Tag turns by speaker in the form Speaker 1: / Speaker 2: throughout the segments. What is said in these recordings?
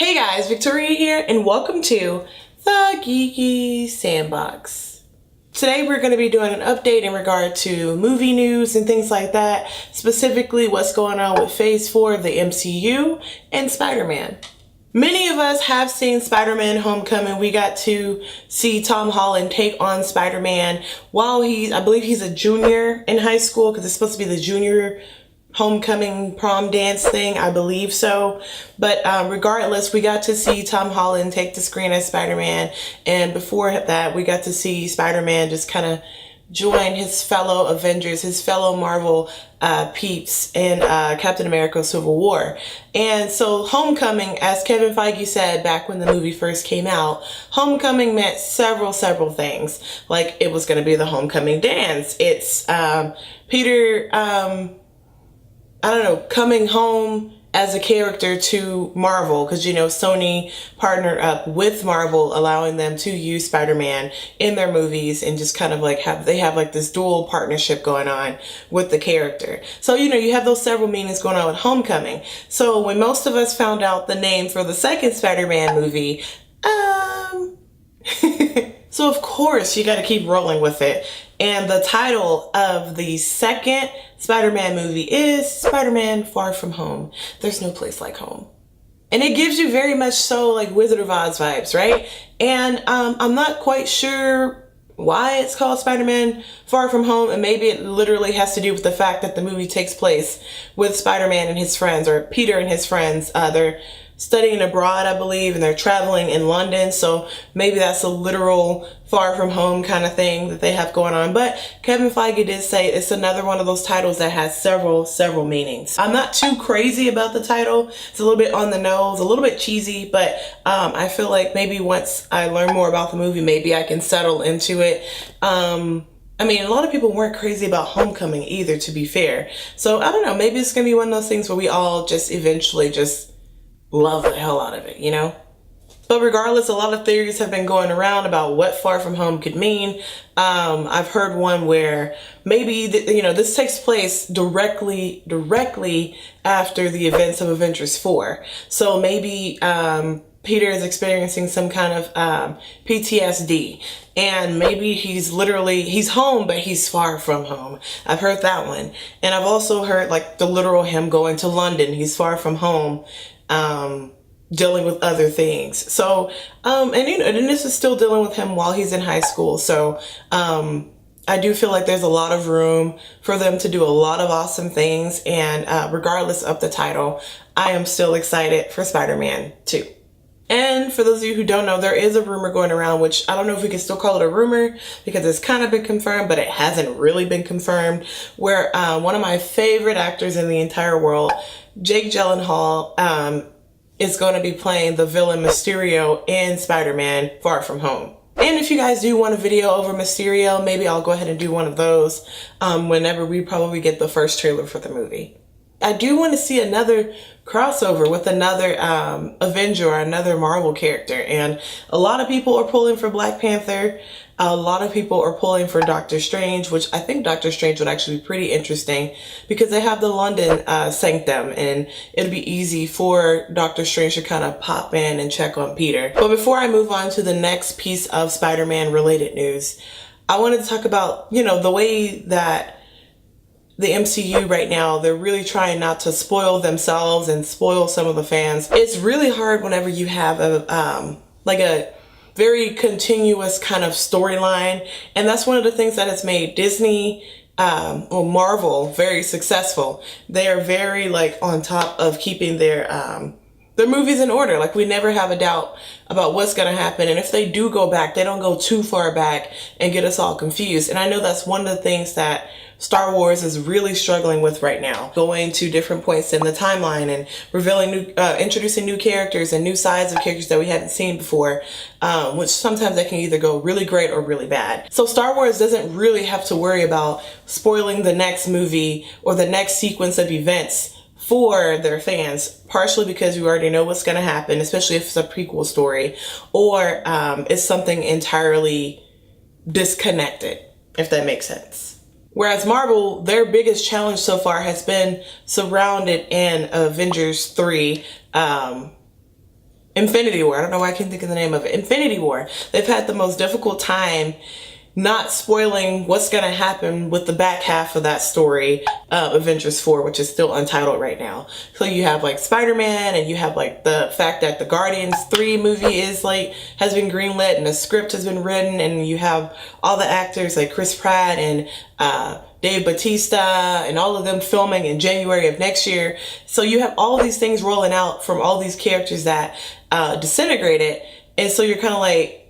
Speaker 1: Hey guys, Victoria here, and welcome to the Geeky Sandbox. Today we're going to be doing an update in regard to movie news and things like that, specifically what's going on with Phase 4 of the MCU and Spider-Man. Many of us have seen Spider-Man Homecoming. We got to see Tom Holland take on Spider-Man while I believe he's a junior in high school, because it's supposed to be the junior homecoming prom dance thing, I believe so. But regardless, we got to see Tom Holland take the screen as Spider-Man, and before that we got to see Spider-Man just kind of join his fellow Avengers, his fellow Marvel peeps in Captain America Civil War. And so Homecoming, as Kevin Feige said back when the movie first came out, Homecoming meant several things. Like, it was going to be the homecoming dance. It's Peter coming home as a character to Marvel, because, you know, Sony partnered up with Marvel, allowing them to use Spider-Man in their movies and just kind of like have this dual partnership going on with the character. So, you know, you have those several meanings going on with Homecoming. So when most of us found out the name for the second Spider-Man movie, so of course you got to keep rolling with it. And the title of the second Spider-Man movie is Spider-Man Far From Home. There's no place like home. And it gives you very much so like Wizard of Oz vibes, right? And I'm not quite sure why it's called Spider-Man Far From Home, and maybe it literally has to do with the fact that the movie takes place with Spider-Man and his friends, or Peter and his friends. They're studying abroad, I believe, and they're traveling in London, so maybe that's a literal far from home kind of thing that they have going on. But Kevin Feige did say it's another one of those titles that has several meanings. I'm not too crazy about the title. It's a little bit on the nose, a little bit cheesy, but I feel like maybe once I learn more about the movie, maybe I can settle into it. I mean, a lot of people weren't crazy about Homecoming either, to be fair. So I don't know, maybe it's gonna be one of those things where we all just eventually just love the hell out of it, you know? But regardless, a lot of theories have been going around about what Far From Home could mean. I've heard one where maybe, this takes place directly after the events of Avengers 4. So maybe Peter is experiencing some kind of PTSD, and maybe he's home, but he's far from home. I've heard that one. And I've also heard like the literal him going to London. He's far from home, dealing with other things. So, and this is still dealing with him while he's in high school. So, I do feel like there's a lot of room for them to do a lot of awesome things. And, regardless of the title, I am still excited for Spider-Man 2. And for those of you who don't know, there is a rumor going around, which I don't know if we can still call it a rumor because it's kind of been confirmed, but it hasn't really been confirmed, where one of my favorite actors in the entire world, Jake Gyllenhaal, is going to be playing the villain Mysterio in Spider-Man Far From Home. And if you guys do want a video over Mysterio, maybe I'll go ahead and do one of those whenever we probably get the first trailer for the movie. I do want to see another crossover with another Avenger or another Marvel character. And a lot of people are pulling for Black Panther. A lot of people are pulling for Doctor Strange, which I think Doctor Strange would actually be pretty interesting because they have the London sanctum, and it'll be easy for Doctor Strange to kind of pop in and check on Peter. But before I move on to the next piece of Spider-Man related news, I wanted to talk about, the way that the MCU right now, they're really trying not to spoil themselves and spoil some of the fans. It's really hard whenever you have a very continuous kind of storyline, and that's one of the things that has made Disney Marvel very successful. They are very on top of keeping their movies in order. Like, we never have a doubt about what's going to happen, and if they do go back, they don't go too far back and get us all confused. And I know that's one of the things that Star Wars is really struggling with right now, going to different points in the timeline and revealing introducing new characters and new sides of characters that we hadn't seen before, which sometimes they can either go really great or really bad. So Star Wars doesn't really have to worry about spoiling the next movie or the next sequence of events for their fans, partially because you already know what's going to happen, especially if it's a prequel story, or it's something entirely disconnected, if that makes sense. Whereas Marvel, their biggest challenge so far has been surrounded in Avengers 3, Infinity War. I don't know why I can't think of the name of it. Infinity War. They've had the most difficult time not spoiling what's going to happen with the back half of that story of Avengers 4, which is still untitled right now. So you have like Spider-Man, and you have like the fact that the Guardians 3 movie is like, has been greenlit and the script has been written, and you have all the actors like Chris Pratt and Dave Bautista and all of them filming in January of next year. So you have all these things rolling out from all these characters that disintegrated. And so you're kind of like,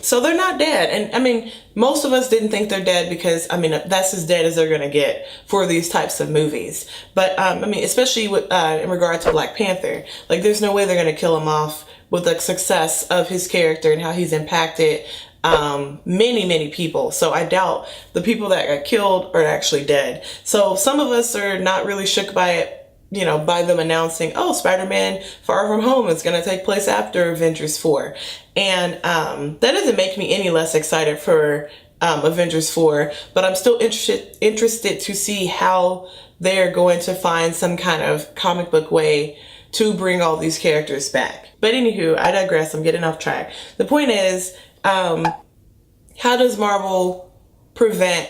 Speaker 1: so they're not dead. And I mean, most of us didn't think they're dead because, I mean, that's as dead as they're going to get for these types of movies. But, I mean, especially with, in regard to Black Panther, like there's no way they're going to kill him off with the success of his character and how he's impacted many people. So I doubt the people that got killed are actually dead. So some of us are not really shook by it, you know, by them announcing, oh, Spider-Man Far From Home is going to take place after Avengers 4. And that doesn't make me any less excited for Avengers 4, but I'm still interested to see how they're going to find some kind of comic book way to bring all these characters back. But anywho, I digress. I'm getting off track. The point is, how does Marvel prevent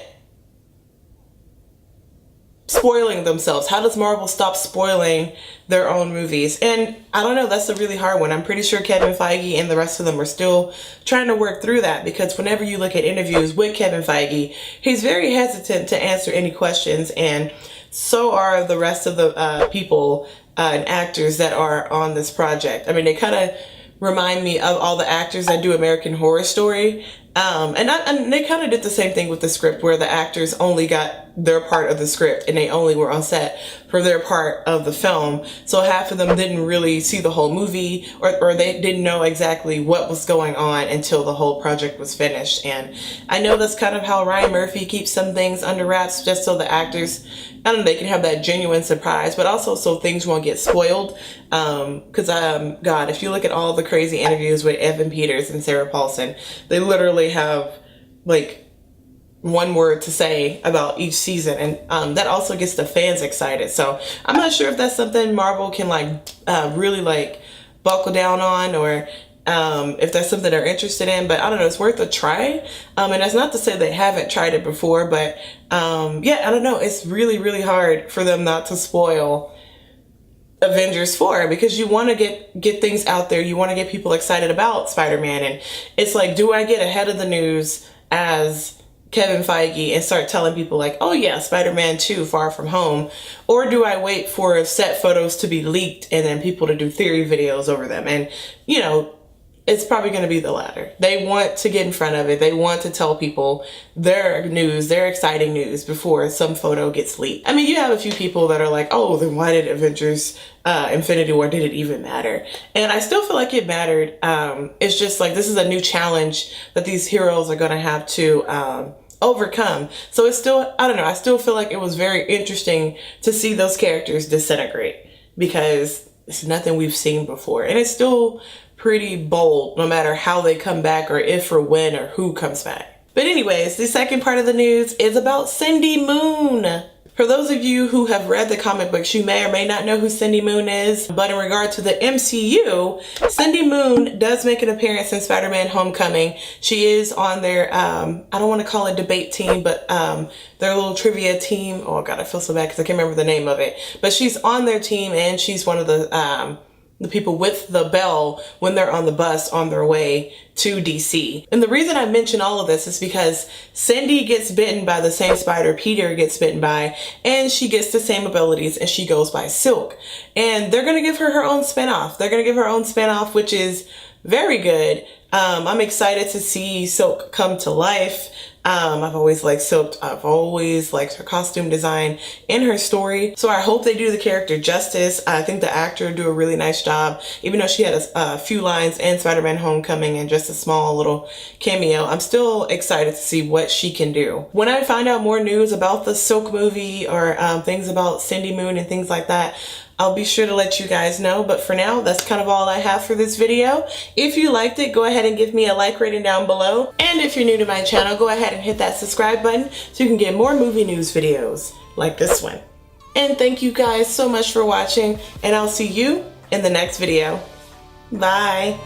Speaker 1: spoiling themselves? How does Marvel stop spoiling their own movies? And I don't know, that's a really hard one. I'm pretty sure Kevin Feige and the rest of them are still trying to work through that, because whenever you look at interviews with Kevin Feige, he's very hesitant to answer any questions, and so are the rest of the people and actors that are on this project. I mean, they kind of remind me of all the actors that do American Horror Story. And they kind of did the same thing with the script, where the actors only got their part of the script and they only were on set for their part of the film. So half of them didn't really see the whole movie, or they didn't know exactly what was going on until the whole project was finished. And I know that's kind of how Ryan Murphy keeps some things under wraps, just so the actors, I don't know, they can have that genuine surprise, but also so things won't get spoiled. Because, God, if you look at all the crazy interviews with Evan Peters and Sarah Paulson, they literally have like one word to say about each season, and that also gets the fans excited. So I'm not sure if that's something Marvel can like really like buckle down on, or if that's something they're interested in. But I don't know, it's worth a try. And that's not to say they haven't tried it before, but yeah, I don't know, it's really hard for them not to spoil Avengers 4, because you want to get things out there. You want to get people excited about Spider-Man. And it's like, do I get ahead of the news as Kevin Feige and start telling people like, oh yeah, Spider-Man 2 Far From Home? Or do I wait for set photos to be leaked and then people to do theory videos over them? And, you know, it's probably going to be the latter. They want to get in front of it. They want to tell people their news, their exciting news, before some photo gets leaked. I mean, you have a few people that are like, oh, then why did Avengers Infinity War, did it even matter? And I still feel like it mattered. It's just like, this is a new challenge that these heroes are going to have to overcome. So it's still, I don't know, I still feel like it was very interesting to see those characters disintegrate, because it's nothing we've seen before. And it's still pretty bold, no matter how they come back, or if or when or who comes back. But anyways, the second part of the news is about Cindy Moon. For those of you who have read the comic books, you may or may not know who Cindy Moon is, but in regard to the MCU, Cindy Moon does make an appearance in Spider-Man Homecoming. She is on their, I don't want to call it debate team, but their little trivia team. Oh God, I feel so bad because I can't remember the name of it. But she's on their team, and she's one of the people with the bell when they're on the bus on their way to DC. And the reason I mention all of this is because Cindy gets bitten by the same spider Peter gets bitten by, and she gets the same abilities, and she goes by Silk. And they're going to give her own spinoff. They're going to give her own spinoff, which is very good. I'm excited to see Silk come to life. I've always liked Silk. I've always liked her costume design and her story. So I hope they do the character justice. I think the actor do a really nice job. Even though she had a few lines in Spider-Man Homecoming and just a small little cameo, I'm still excited to see what she can do. When I find out more news about the Silk movie, or things about Cindy Moon and things like that, I'll be sure to let you guys know. But for now, that's kind of all I have for this video. If you liked it, go ahead and give me a like rating down below. And if you're new to my channel, go ahead and hit that subscribe button so you can get more movie news videos like this one. And thank you guys so much for watching, and I'll see you in the next video. Bye.